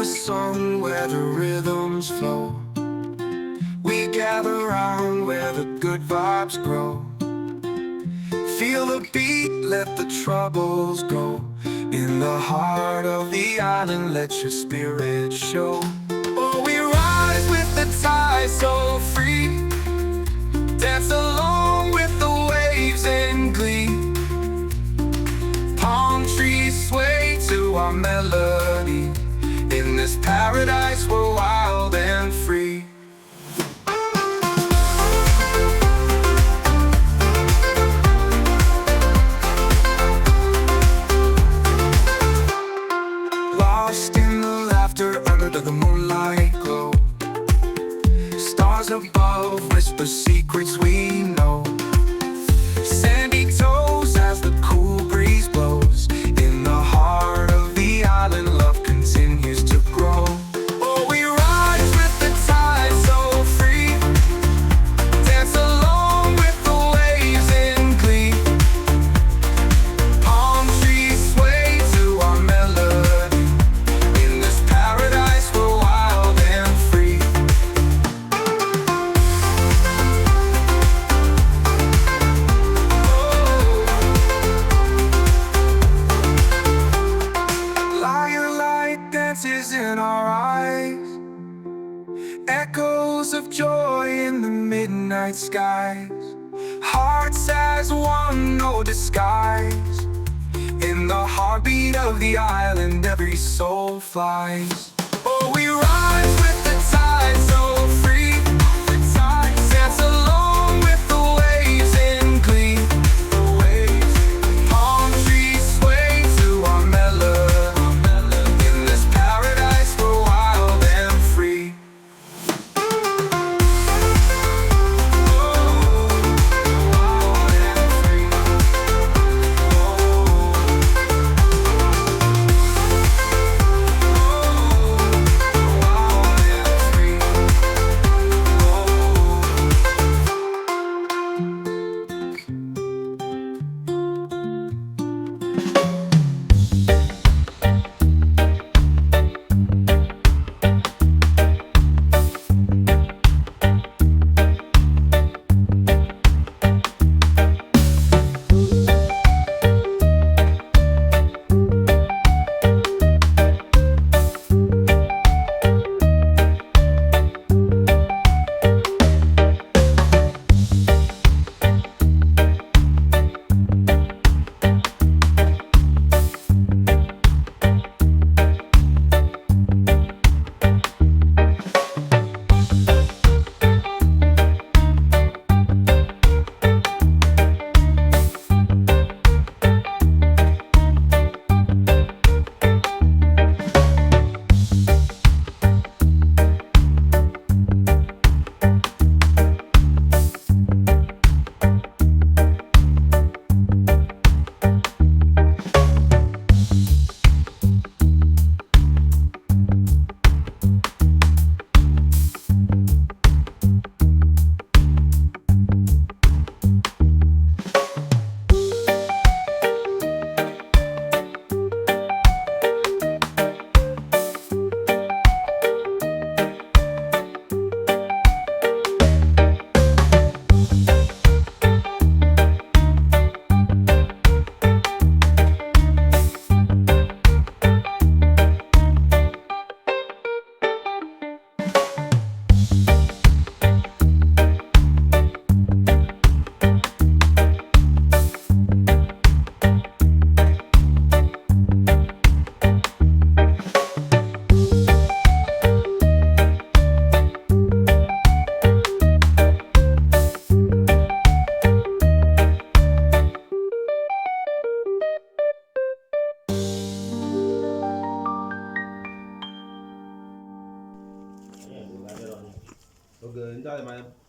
a song where the rhythms flow. We gather round where the good vibes grow. Feel the beat, let the troubles go. In the heart of the island, let your spirit show. Oh, we rise with the tide so free. Dance along with the waves in glee. Palm trees sway to our melody. In this paradise we're wild and free. Lost in the laughter under the moonlight glow. Stars above whisper secrets we know. Sandy toes as the cool breeze blows. In the heart of the island, love continues to grow. Oh, we rise with the tide so free. Dance along with the waves in glee. Palm trees sway to our melody. In this paradise we're wild and free. Light dances in our eyes. Echoes of joy in the midnight skies. Hearts as one, no disguise. In the heartbeat of the island, every soul flies. Oh, we rise with the tide so free. Dance along with the waves in glee. Palm trees sway to our melody. In this paradise we're wild and free. Ok, enjoy man.